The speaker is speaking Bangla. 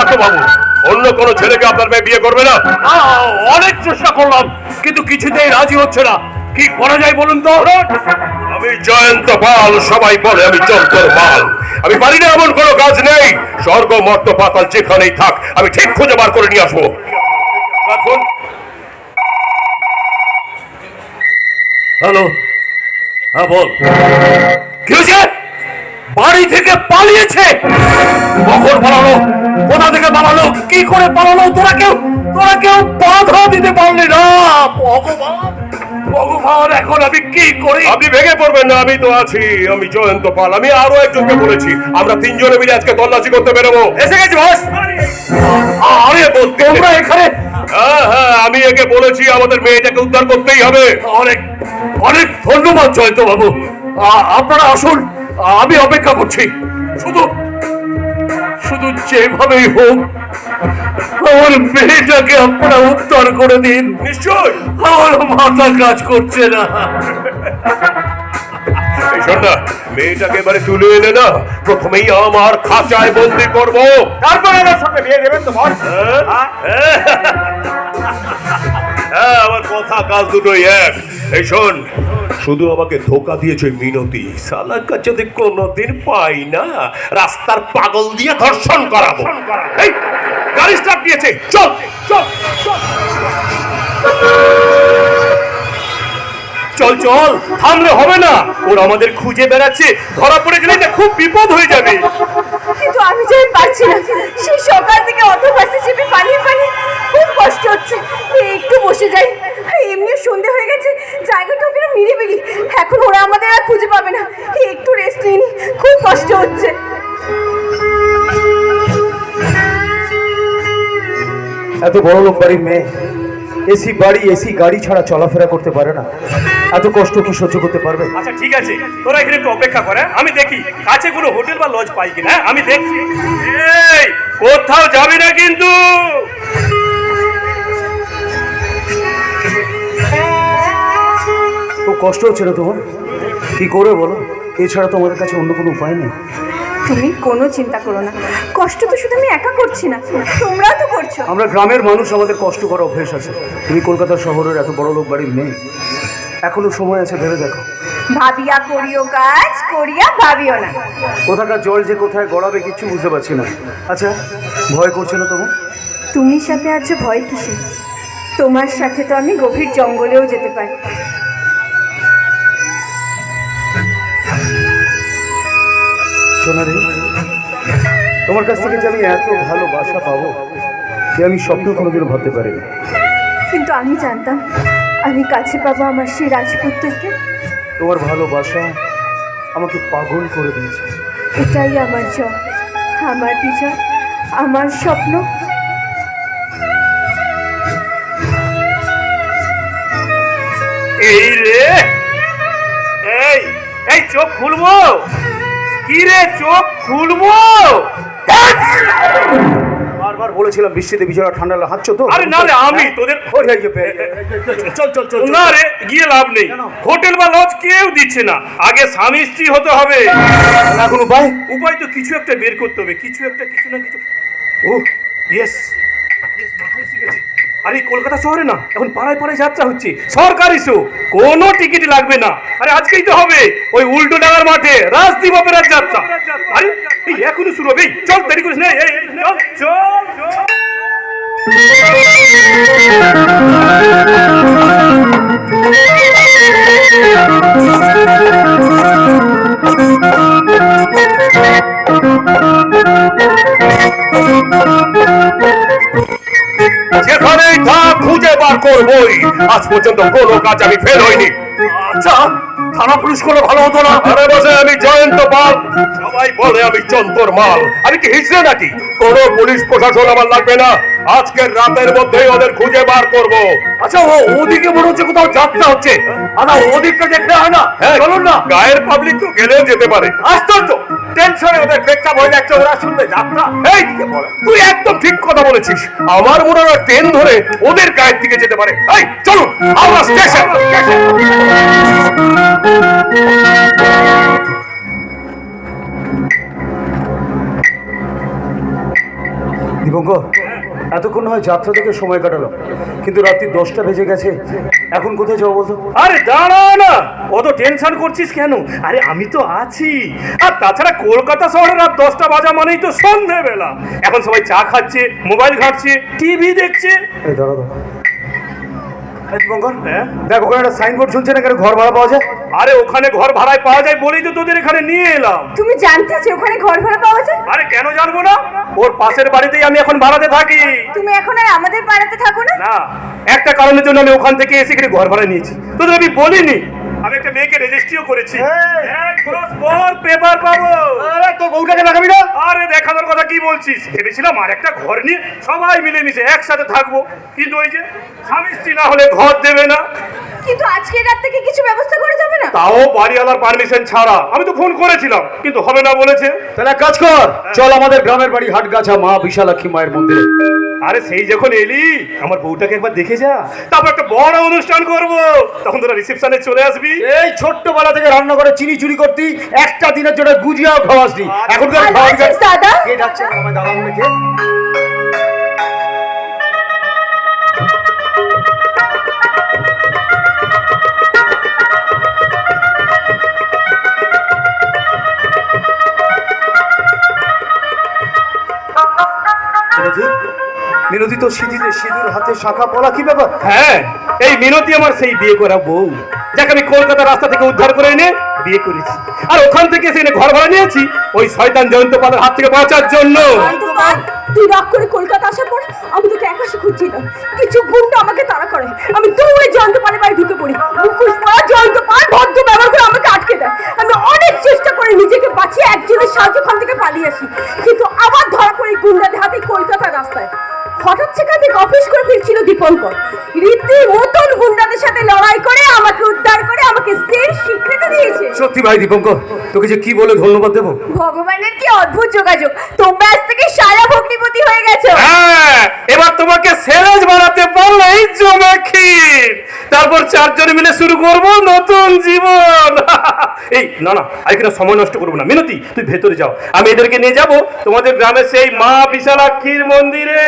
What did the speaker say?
ডাক্তারবাবু, অন্য কোনো ছেলেকে আপনার মেয়ে বিয়ে করবে না? অনেক চেষ্টা করলাম, কিন্তু কিছুতেই রাজি হচ্ছে না। কি করা যায় বলুন তো? আমি জয়ন্ত পাল, সবাই বলে আমি চন্তর পাল। আমি পারি না এমন কোনো কাজ নেই। স্বর্গ মর্ত পাতাল যেখানেই থাক, আমি ঠিক খুঁজে বার করে নিয়ে আসবো। এখন হ্যালো, হ্যাঁ বল। কি হয়েছে? বাড়ি থেকে পালিয়েছে? কখন পালালো? কোথা থেকে পালালো? কি করে পালালো? তোরা কেউ বাধা দিতে পারলি না। ভগবান ভগবান, এখন আমি কি করি? আপনি ভেঙে পড়বেন না, আমি তো আছি। আমি জয়ন্ত পাল। আমি আরো একজনকে বলেছি, আমরা তিনজনে মিলে আজকে তল্লাশি করতে বেরোবো। এসে গেছি বস। আরে বল, তোমরা এখানে? হ্যাঁ হ্যাঁ, আমি একে বলেছি আমাদের মেয়েটাকে উদ্ধার করতেই হবে। অনেক অনেক ধন্যবাদ জয়ন্ত বাবু। আপনারা আসুন, আমি অপেক্ষা করছি। শুধু শুধু যেভাবেই হোক আমার মেয়েটাকে আপনারা উদ্ধার করে দিন। নিশ্চয়। আমার মাথা কাজ করছে না। এই শোন না, মেয়েটাকে এবারে তুলে এনে না প্রথমেই আমার খাঁচায় বন্দি করবো, তারপরে আমার সঙ্গে বিয়ে দেবেন তো বস। হ্যাঁ, আমার কথা কাজ দুটোই এক। এই শোন, শুধু আমাকে ধোকা দিয়েছে মিনতি। শালাকে যদি কোনোদিন পাই না, রাস্তার পাগল দিয়ে ধর্ষণ করাবো। এই গাড়ি স্টার্ট দিয়েছে, চল চল চল। চল চল, থামলে হবে না। ওরা আমাদের খুঁজে বেড়াচ্ছে, ধরা পড়ে গেলে না খুব বিপদ হয়ে যাবে। কিন্তু আমি যে পারছি না, সেই সকাল থেকে অত বাসে চেপে পালিয়ে খুব কষ্ট হচ্ছে। একটু বসে যাই, এমনি সন্ধে হয়ে গেছে, জায়গাটা ওখানে নিরিবিলি। এখন ওরা আমাদের আর খুঁজে পাবে না। একটু রেস্ট নিই, খুব কষ্ট হচ্ছে। এত বড় লোক বাড়ির মেয়ে, এসি বাড়ি এসি গাড়ি ছাড়া চলাফেরা করতে পারে না, এত কষ্ট কি সহ্য করতে পারবে? আচ্ছা ঠিক আছে, তোরা এখানে একটু অপেক্ষা করে, আমি দেখি কাছে কোনো হোটেল বা লজ পাই কিনা। আমি দেখছি। এই কোথাও যাবি না কিন্তু। খুব কষ্ট হচ্ছে না তোমার? কি করে বলো, এছাড়া তো আমাদের কাছে অন্য কোনো উপায় নেই। তুমি কোনো চিন্তা করো না, কষ্ট তো শুধু আমি একা করছি না, তোমরাও তো করছো। আমরা গ্রামের মানুষ, আমাদের কষ্ট করা অভ্যেস আছে। তুমি কলকাতা শহরের এত বড় লোক বাড়ির মেয়ে, এখনো সময় আছে, ভেবে দেখো। ভাবিয়া করিও কাজ, করিয়া ভাবিও না। কোথাকার জল যে কোথায় গড়াবে কিচ্ছু বুঝতে পারছি না। আচ্ছা, ভয় করছে না তোমার? তুমি সাথে আছো, ভয় কিসে? তোমার সাথে তো আমি গভীর জঙ্গলেও যেতে পারি। শোনা রে, তোমার কাছ থেকে যে আমি এত ভালোবাসা পাবো, যে আমি স্বপ্ন কোনোদিনও ভাবতে পারিনি। কিন্তু আমি জানতাম আমি কাছে পাবো আমার সেই রাজপুত্রকে। তোমার ভালোবাসা আমাকে পাগল করে দিয়েছে। এটাই আমার জয়, আমার বিজয়, আমার স্বপ্ন। এই রে, এই এই চোখ খুলবো? কি রে, চোখ খুলবো? বারবার বলেছিলাম বৃষ্টিতে বিছানা ঠান্ডা হাঁটছ তো। আরে না রে, আমি তোদের চল চল চল। না রে, গিয়ে লাভ নেই। হোটেল বা লজ কেউ দিচ্ছে না, আগে স্বামী স্ত্রী হতে হবে। এখন উপায়? উপায় তো কিছু একটা বের করতে হবে, কিছু না কিছু। ও ইয়েস, আরে কলকাতা শহরে না এখন পাড়ায় পাড়ায় যাত্রা হচ্ছে, সরকারি শো, কোনো টিকিট লাগবে না। আরে আজকেই তো হবে, ওই উল্টো ডাঙার মাঠে রাজদীপ অপেরার যাত্রা। আরে এই এখনই শুরু হবে, চল দেরি করিস না। চল চল। যেখানেই থাক খুঁজে বার করবই। আজ পর্যন্ত কোনো কাজ আমি ফেল হইনি। আচ্ছা, থানা পুলিশ করলে ভালো হতো না? আরে বসে, আমি জয়ন্ত পাল। সবাই বলে আমি চন্তর মাল। আমি কি হিজড়ে নাকি? কোনো পুলিশ প্রশাসন আমার লাগবে না। আজকের রাতের মধ্যেই ওদের খুঁজে বার করব। আচ্ছা, ওদিকে মনে হচ্ছে কোথাও যাত্রা হচ্ছে। আচ্ছা, ওদিকটা দেখতে হয় না? হ্যাঁ চলুন না। গায়ের পাবলিক তো গেলেও যেতে পারে। আশ্চর্য, টেনশনে ওদের ব্রেকআপ হয়ে যাচ্ছে, ওরা শুনবে যাত্রা। এই তুই একদম ঠিক কথা বলেছিস। আমার মনে হয় ট্রেন ধরে ওদের গায়ের দিকে যেতে পারে। এই চলুন হাওড়া স্টেশন। দীপঙ্কর, এতক্ষণ হয় যাত্রা থেকে সময় কাটালো, কিন্তু রাত্রি 10টা বেজে গেছে। এখন কোথায় যাবো বলতো? আরে দাঁড়া না, অত টেনশন করছিস কেন? আরে আমি তো আছি। আর তাছাড়া কলকাতা শহরে রাত 10টা বাজা মানেই তো সন্ধ্যেবেলা। এখন সবাই চা খাচ্ছে, মোবাইল ঘাঁটছে, টিভি দেখছে। এই দাঁড়া দাঁড়া। এই দীপঙ্কর, হ্যাঁ? দেখ ওখানে একটা সাইনবোর্ড ঝুলছে না, কেন ঘর ভাড়া পাওয়া যায়? আরে ওখানে ঘর ভাড়ায় পাওয়া যায় বলেই তো তোদের এখানে নিয়ে এলাম। তুমি জানতে যে ওখানে ঘর ভাড়া পাওয়া যায়? আরে কেন জানবো না, ওর পাশের বাড়িতেই আমি এখন ভাড়াতে থাকি। তুমি এখন আর আমাদের পাড়াতে থাকো না? না, একটা কারণের জন্য আমি ওখান থেকে এসে এখানে ঘর ভাড়া নিয়েছি, তোদের আমি বলিনি। আমি একটা মেয়েকে রেজিস্ট্রিও করেছি। এক বছর পর পেপার পাবো। আরে তোর বউটাকে লাগাবি না? আরে দেখানোর কথা কি বলছিস? ভেবেছিলাম আর একটা ঘর নিয়ে সবাই মিলেমিশে একসাথে থাকবো, কিন্তু ওই যে স্বামী স্ত্রী না হলে ঘর দেবে না। কিন্তু আজকের রাত থেকে কিছু ব্যবস্থা করে যাবে না? তাও বাড়িওয়ালার পারমিশন ছাড়া। আমি তো ফোন করেছিলাম, কিন্তু হবে না বলেছে। তাহলে এক কাজ কর, চল আমাদের গ্রামের বাড়ি হাটগাছা মা বিশালাক্ষী মায়ের মন্দিরে। আরে সেই যখন এলি আমার বউটাকে একবার দেখে যা, তারপর একটা বড় অনুষ্ঠান করব, তখন তোরা রিসেপশনে চলে আসবি। এই ছোট্টবেলা থেকে রান্না করে চিনি চুরি করতি, একটা দিনের জন্য গুজিয়াও খাওয়াসনি। এখন ভালো আছিস দাদা? কে ডাকছে আমায়? দাদা বলে কে? মিনতি, মিনতি তো সিঁদুর হাতে শাখা পলা, কি ব্যাপার? হ্যাঁ, এই মিনতি আমার সেই বিয়ে করা বউ, যাকে আমি কলকাতা রাস্তা থেকে উদ্ধার করে এনে বিয়ে করেছি। আর ওখান থেকে সেখানে ঘর ভাড়া নিয়েছি ওই শয়তান জয়ন্ত পালের হাত থেকে বাঁচার জন্য। তুই রাগ করে কলকাতা আসার পর আমি তোকে একাশে খুঁজছিলাম, কিছু গুন্ডা আমাকে তাড়া করে, আমি দৌড়ে জয়ন্ত পালের বাড়ি ঢুকে পড়ি। মুখোশ পরা জয়ন্ত পাল ভদ্র ব্যবহার করে আমাকে আটকে দেয়। আমি অনেক চেষ্টা করে নিজেকে বাঁচিয়ে একজনের সাহায্য ওখান থেকে পালিয়ে আসি, কিন্তু আবার ধরা পড়ি গুন্ডাদের হাতে কলকাতার রাস্তায়। হঠাৎ সেখান থেকে অফিস করে ফিরছিল দীপঙ্কর, রীতি মতন গুন্ডাদের সাথে লড়াই করে আমাকে উদ্ধার করে আমাকে স্ত্রীর স্বীকৃতি দিয়েছে। সত্যি ভাই দীপঙ্কর, তোকে যে কি বলে ধন্যবাদ দেবো। ভগবানের কি অদ্ভুত যোগাযোগ, তোমরা আজ থেকে সারা ভগ্নিপতি হয়ে গেছো। হ্যাঁ, এবার তোমাকে সেলেজ বানাতে পারলেই জমে ক্ষীর। তারপর চারজনে মিলে শুরু করব নতুন জীবন। এই না না, আর এখানে সময় নষ্ট করবো না। মিনতি, তুই ভেতরে যাও, আমি এদেরকে নিয়ে যাব তোমাদের গ্রামে সেই মা বিশালাক্ষীর মন্দিরে।